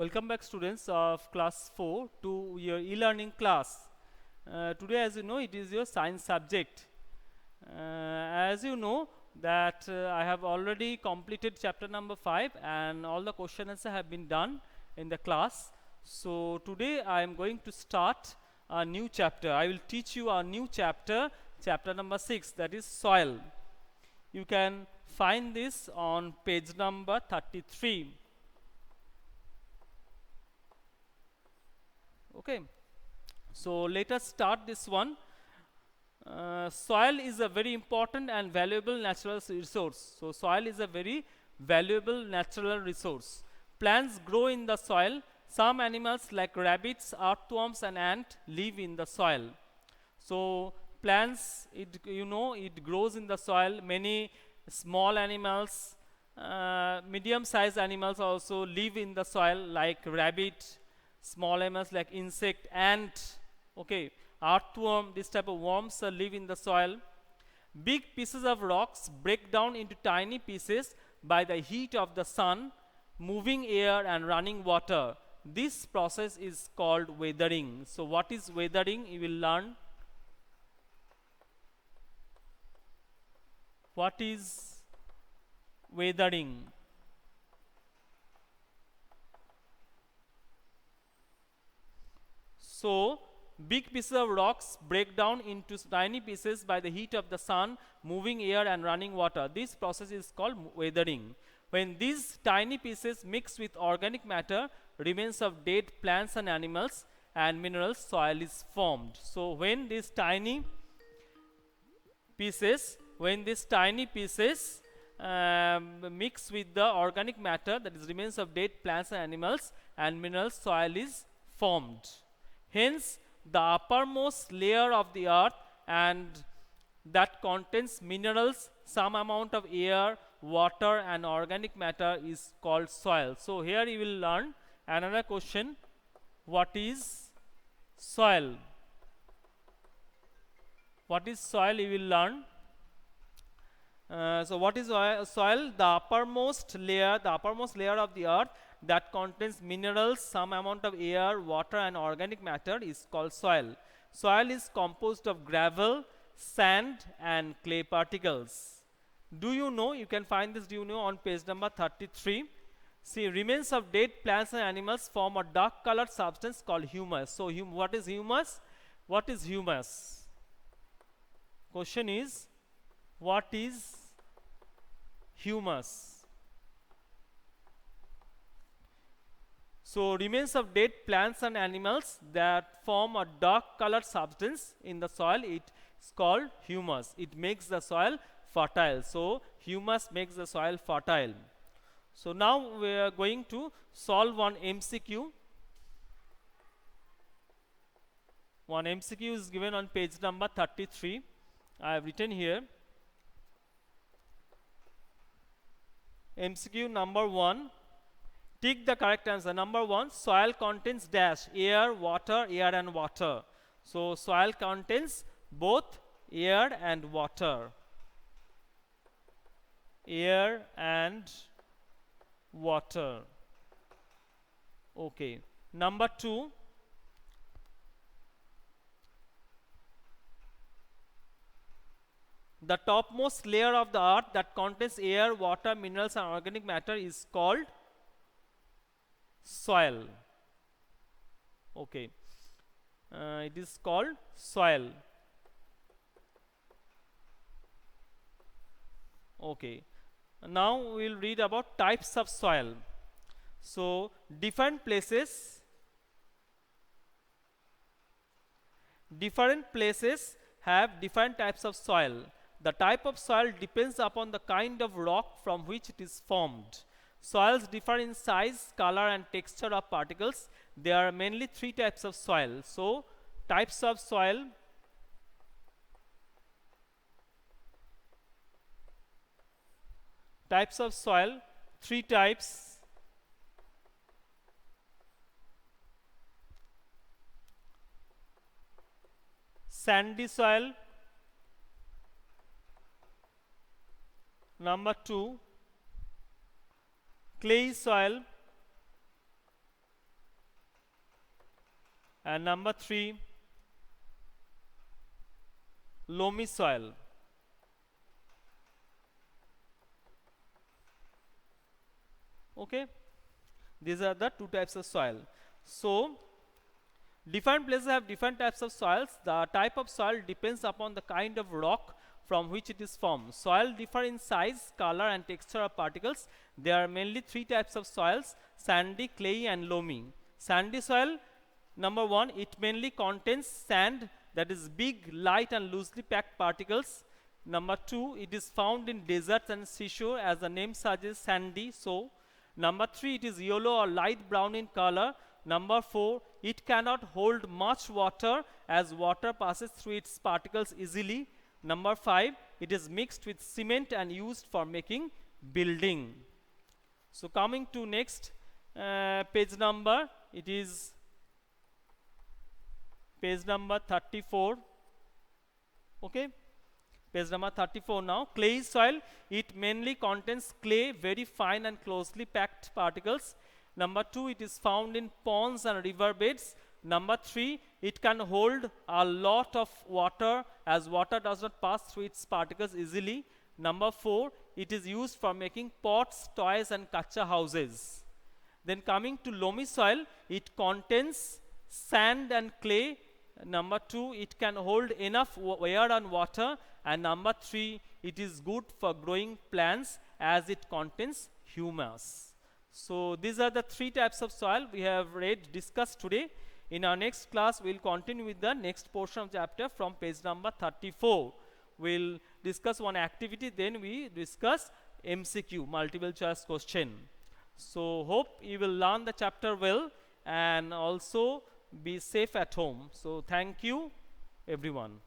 Welcome back students of class 4 to your e-learning class. Today as you know it is your science subject. As you know that I have already completed chapter number 5 and all the questions have been done in the class. So today I am going to start a new chapter. I will teach you a new chapter, chapter number 6, that is soil. You can find this on page number 33. Okay, so let us start this one. Soil is a very important and valuable natural resource. So soil is a very valuable natural resource. Plants grow in the soil. Some animals like rabbits, earthworms and ant live in the soil. So plants, it grows in the soil. Many small animals, medium-sized animals also live in the soil, like rabbit, small animals like insect, ant, okay, earthworm. This type of worms live in the soil. Big pieces of rocks break down into tiny pieces by the heat of the sun, moving air and running water. This process is called weathering. So what is weathering? You will learn. What is weathering? So big pieces of rocks break down into tiny pieces by the heat of the sun, moving air and running water. This process is called weathering. When these tiny pieces mix with organic matter, remains of dead plants and animals and minerals, soil is formed. So when these tiny pieces mix with the organic matter, that is remains of dead plants and animals and minerals, soil is formed. Hence the uppermost layer of the earth and that contains minerals, some amount of air, water and organic matter is called soil. So here you will learn another question. What is soil? What is soil? You will learn. So what is soil? The uppermost layer of the earth that contains minerals, some amount of air, water and organic matter is called soil. Soil is composed of gravel, sand and clay particles. Do you know? You can find this, do you know, on page number 33. See, remains of dead plants and animals form a dark colored substance called humus. So what is humus? What is humus? Question is, what is humus? So remains of dead plants and animals that form a dark colored substance in the soil, it is called humus. It makes the soil fertile. So humus makes the soil fertile. So now we are going to solve one MCQ. One MCQ is given on page number 33. I have written here. MCQ number 1. Tick the correct answer. Number 1, soil contains dash, air, and water. So soil contains both air and water. Air and water. Okay. Number 2, the topmost layer of the earth that contains air, water, minerals and organic matter is called soil. Okay, it is called soil. Okay, now we will read about types of soil. So different places have different types of soil. The type of soil depends upon the kind of rock from which it is formed. Soils differ in size, color and texture of particles. There are mainly 3 types of soil. So types of soil. Types of soil, 3 types. Sandy soil. Number 2, clay soil. And number 3, loamy soil. Okay, these are the two types of soil. So different places have different types of soils. The type of soil depends upon the kind of rock from which it is formed. Soil differ in size, color and texture of particles. There are mainly three types of soils: sandy, clay and loamy. Sandy soil, number 1, it mainly contains sand, that is big, light and loosely packed particles. Number 2, it is found in deserts and seashore, as the name suggests, sandy. So number 3, it is yellow or light brown in color. Number 4, it cannot hold much water as water passes through its particles easily. Number 5, it is mixed with cement and used for making building. So coming to next page number, it is page number 34. Okay, page number 34 now. Clay soil, it mainly contains clay, very fine and closely packed particles. Number 2, it is found in ponds and river beds. Number 3, it can hold a lot of water as water does not pass through its particles easily. Number 4, it is used for making pots, toys and kacha houses. Then coming to loamy soil, it contains sand and clay. Number 2, it can hold enough air and water. And number 3, it is good for growing plants as it contains humus. So these are the three types of soil we have discussed today. In our next class, we will continue with the next portion of chapter from page number 34. We will discuss one activity, then we discuss MCQ, multiple choice question. So hope you will learn the chapter well and also be safe at home. So thank you everyone.